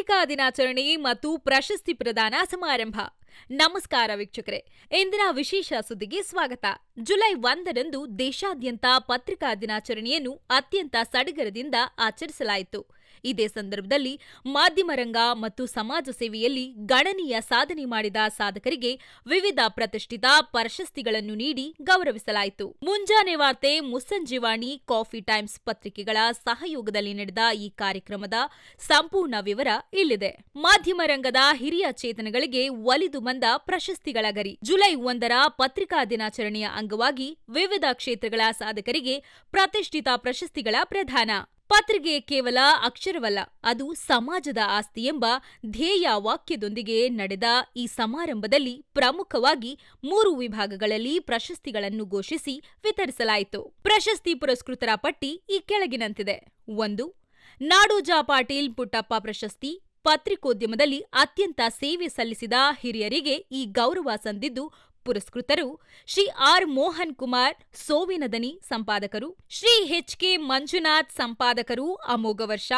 ಪತ್ರಿಕಾ ದಿನಾಚರಣೆ ಮತ್ತು ಪ್ರಶಸ್ತಿ ಪ್ರದಾನ ಸಮಾರಂಭ. ನಮಸ್ಕಾರ ವೀಕ್ಷಕರೇ, ಇಂದಿನ ವಿಶೇಷ ಸುದ್ದಿಗೆ ಸ್ವಾಗತ. ಜುಲೈ 1ರಂದು ದೇಶಾದ್ಯಂತ ಪತ್ರಿಕಾ ದಿನಾಚರಣೆಯನ್ನು ಅತ್ಯಂತ ಸಡಗರದಿಂದ ಆಚರಿಸಲಾಯಿತು. ಇದೇ ಸಂದರ್ಭದಲ್ಲಿ ಮಾಧ್ಯಮ ರಂಗ ಮತ್ತು ಸಮಾಜ ಸೇವೆಯಲ್ಲಿ ಗಣನೀಯ ಸಾಧನೆ ಮಾಡಿದ ಸಾಧಕರಿಗೆ ವಿವಿಧ ಪ್ರತಿಷ್ಠಿತ ಪ್ರಶಸ್ತಿಗಳನ್ನು ನೀಡಿ ಗೌರವಿಸಲಾಯಿತು. ಮುಂಜಾನೆ ವಾರ್ತೆ, ಮುಸ್ಸಂಜೆವಾಣಿ, ಕಾಫಿ ಟೈಮ್ಸ್ ಪತ್ರಿಕೆಗಳ ಸಹಯೋಗದಲ್ಲಿ ನಡೆದ ಈ ಕಾರ್ಯಕ್ರಮದ ಸಂಪೂರ್ಣ ವಿವರ ಇಲ್ಲಿದೆ. ಮಾಧ್ಯಮ ರಂಗದ ಹಿರಿಯ ಚೇತನಗಳಿಗೆ ಒಲಿದು ಬಂದ ಪ್ರಶಸ್ತಿಗಳ ಗರಿ. ಜುಲೈ 1ರ ಪತ್ರಿಕಾ ದಿನಾಚರಣೆಯ ಅಂಗವಾಗಿ ವಿವಿಧ ಕ್ಷೇತ್ರಗಳ ಸಾಧಕರಿಗೆ ಪ್ರತಿಷ್ಠಿತ ಪ್ರಶಸ್ತಿಗಳ ಪ್ರದಾನ. ಪತ್ರಿಕೆ ಕೇವಲ ಅಕ್ಷರವಲ್ಲ, ಅದು ಸಮಾಜದ ಆಸ್ತಿ ಎಂಬ ಧ್ಯೇಯ ವಾಕ್ಯದೊಂದಿಗೆ ನಡೆದ ಈ ಸಮಾರಂಭದಲ್ಲಿ ಪ್ರಮುಖವಾಗಿ 3 ವಿಭಾಗಗಳಲ್ಲಿ ಪ್ರಶಸ್ತಿಗಳನ್ನು ಘೋಷಿಸಿ ವಿತರಿಸಲಾಯಿತು. ಪ್ರಶಸ್ತಿ ಪುರಸ್ಕೃತರ ಪಟ್ಟಿ ಈ ಕೆಳಗಿನಂತಿದೆ. 1. ನಾಡೋಜ ಪಾಟೀಲ್ ಪುಟ್ಟಪ್ಪ ಪ್ರಶಸ್ತಿ. ಪತ್ರಿಕೋದ್ಯಮದಲ್ಲಿ ಅತ್ಯಂತ ಸೇವೆ ಸಲ್ಲಿಸಿದ ಹಿರಿಯರಿಗೆ ಈ ಗೌರವ ಸಂದಿದ್ದು, ಪುರಸ್ಕೃತರು ಶ್ರೀ ಆರ್. ಮೋಹನ್ ಕುಮಾರ್, ಸೋವಿನ ದನಿ ಸಂಪಾದಕರು, ಶ್ರೀ ಎಚ್. ಕೆ. ಮಂಜುನಾಥ್ ಸಂಪಾದಕರು, ಅಮೋಘ ವರ್ಷ,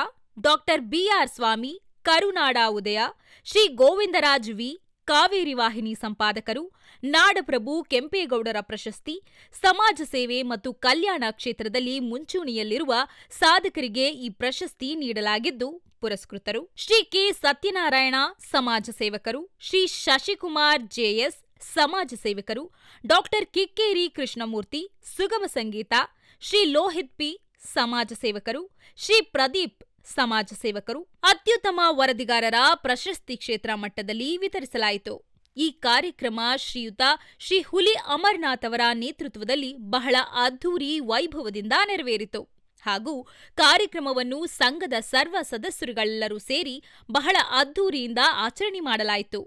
ಡಾಕ್ಟರ್ ಬಿ.ಆರ್. ಸ್ವಾಮಿ, ಕರುನಾಡ ಉದಯ, ಶ್ರೀ ಗೋವಿಂದರಾಜ್ ವಿ, ಕಾವೇರಿ ವಾಹಿನಿ ಸಂಪಾದಕರು, ನಾಡಪ್ರಭು ಕೆಂಪೇಗೌಡರ ಪ್ರಶಸ್ತಿ. ಸಮಾಜ ಸೇವೆ ಮತ್ತು ಕಲ್ಯಾಣ ಕ್ಷೇತ್ರದಲ್ಲಿ ಮುಂಚೂಣಿಯಲ್ಲಿರುವ ಸಾಧಕರಿಗೆ ಈ ಪ್ರಶಸ್ತಿ ನೀಡಲಾಗಿದ್ದು, ಪುರಸ್ಕೃತರು ಶ್ರೀ ಕೆ. ಸತ್ಯನಾರಾಯಣ, ಸಮಾಜ ಸೇವಕರು, ಶ್ರೀ ಶಶಿಕುಮಾರ್ ಜೆಎಸ್, ಸಮಾಜ ಸೇವಕರು, ಡಾಕ್ಟರ್ ಕಿಕ್ಕೇರಿ ಕೃಷ್ಣಮೂರ್ತಿ, ಸುಗಮ ಸಂಗೀತ, ಶ್ರೀ ಲೋಹಿತ್ ಪಿ, ಸಮಾಜ ಸೇವಕರು, ಶ್ರೀ ಪ್ರದೀಪ್, ಸಮಾಜ ಸೇವಕರು. ಅತ್ಯುತ್ತಮ ವರದಿಗಾರರ ಪ್ರಶಸ್ತಿ ಕ್ಷೇತ್ರ ಮಟ್ಟದಲ್ಲಿ ವಿತರಿಸಲಾಯಿತು. ಈ ಕಾರ್ಯಕ್ರಮ ಶ್ರೀಯುತ ಶ್ರೀ ಹುಲಿ ಅಮರನಾಥ್ ಅವರ ನೇತೃತ್ವದಲ್ಲಿ ಬಹಳ ಅದ್ಧೂರಿ ವೈಭವದಿಂದ ನೆರವೇರಿತು ಹಾಗೂ ಕಾರ್ಯಕ್ರಮವನ್ನು ಸಂಘದ ಸರ್ವ ಸದಸ್ಯರುಗಳೆಲ್ಲರೂ ಸೇರಿ ಬಹಳ ಅದ್ಧೂರಿಯಿಂದ ಆಚರಣೆ ಮಾಡಲಾಯಿತು.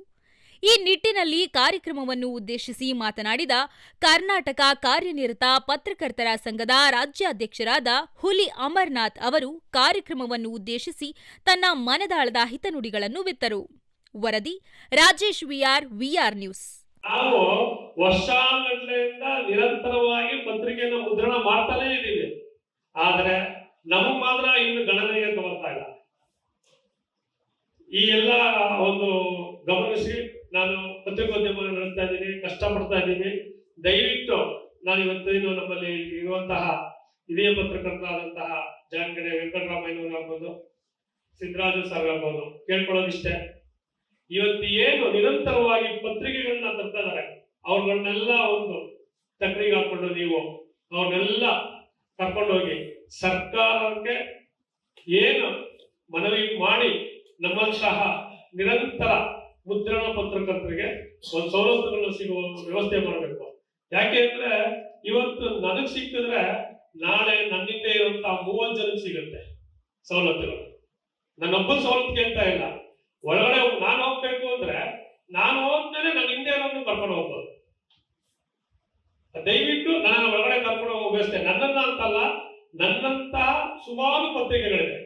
ಈ ನಿಟ್ಟಿನಲ್ಲಿ ಕಾರ್ಯಕ್ರಮವನ್ನು ಉದ್ದೇಶಿಸಿ ಮಾತನಾಡಿದ ಕರ್ನಾಟಕ ಕಾರ್ಯನಿರತ ಪತ್ರಕರ್ತರ ಸಂಘದ ರಾಜ್ಯಾಧ್ಯಕ್ಷರಾದ ಹುಲಿ ಅಮರನಾಥ್ ಅವರು ಕಾರ್ಯಕ್ರಮವನ್ನು ಉದ್ದೇಶಿಸಿ ತನ್ನ ಮನದಾಳದ ಹಿತನುಡಿಗಳನ್ನು ಬಿತ್ತರು. ವರದಿ ರಾಜೇಶ್ ವಿಆರ್, ವಿಆರ್ ನ್ಯೂಸ್. ನಾವು ವರ್ಷಾನುಗಟ್ಟಲೆಯಿಂದ ನಿರಂತರವಾಗಿ ಪತ್ರಿಕೆಯನ್ನು ಮುದ್ರಣ ಮಾಡ್ತಾನೇ ಇದ್ದೀವಿ, ಆದರೆ ನಮಗೆ ಮಾತ್ರ ಇನ್ನು ಗಣನೆಗೆ ಬರ್ತಾ ಇಲ್ಲ. ಈ ಎಲ್ಲ ಒಂದು ಗಮನಿಸಿ ನಾನು ಪತ್ರಿಕೋದ್ಯಮ ನಡೆಸ್ತಾ ಇದ್ದೀನಿ, ಕಷ್ಟಪಡ್ತಾ ಇದ್ದೀನಿ. ದಯವಿಟ್ಟು ನಾನು ಇವತ್ತೇನು ನಮ್ಮಲ್ಲಿ ಇರುವಂತಹ ಹಿರಿಯ ಪತ್ರಕರ್ತರಾದಂತಹ ಜಾಂಗಡೆ ವೆಂಕಟರಾಮಯ್ಯನವರು ಆಗ್ಬೋದು, ಸಿದ್ದರಾಜು ಸರ್ ಆಗ್ಬೋದು, ಕೇಳ್ಕೊಳ್ಳೋದಿಷ್ಟೇ, ಇವತ್ತು ಏನು ನಿರಂತರವಾಗಿ ಪತ್ರಿಕೆಗಳನ್ನ ತರ್ತಾ ಇದ್ದಾರೆ ಅವ್ರಗಳನ್ನೆಲ್ಲ ಒಂದು ತಕ್ಕಡಿಗೆ ಹಾಕೊಂಡು ನೀವು ಅವ್ರನ್ನೆಲ್ಲ ಕರ್ಕೊಂಡೋಗಿ ಸರ್ಕಾರಕ್ಕೆ ಏನು ಮನವಿ ಮಾಡಿ ನಮ್ಮಂತಹ ನಿರಂತರ ಮುದ್ರಣ ಪತ್ರಕರ್ತರಿಗೆ ಒಂದು ಸವಲತ್ತುಗಳು ಸಿಗುವ ವ್ಯವಸ್ಥೆ ಮಾಡಬೇಕು. ಯಾಕೆ ಅಂದ್ರೆ ಇವತ್ತು ನನಗ್ ಸಿಕ್ಕಿದ್ರೆ ನಾಳೆ ನನ್ನಿಂದ ಇರುವಂತಹ 30 ಜನಕ್ಕೆ ಸಿಗುತ್ತೆ ಸವಲತ್ತುಗಳು. ನನ್ನೊಬ್ಬ ಸವಲತ್ತು ಕೇಳ್ತಾ ಇಲ್ಲ. ಒಳಗಡೆ ನಾನು ಹೋಗ್ಬೇಕು ಅಂದ್ರೆ ನಾನು ಹೋದ್ಮೇಲೆ ನನ್ನ ಹಿಂದೆ ಇರೋನು ಕರ್ಕೊಂಡು ಹೋಗ್ಬೋದು. ದಯವಿಟ್ಟು ನನ್ನ ಒಳಗಡೆ ಕರ್ಕೊಂಡು ಹೋಗೋ ವ್ಯವಸ್ಥೆ ನನ್ನನ್ನ ಅಂತಲ್ಲ, ನನ್ನಂತಹ ಸುಮಾರು ಪತ್ರಿಕೆಗಳಿದೆ.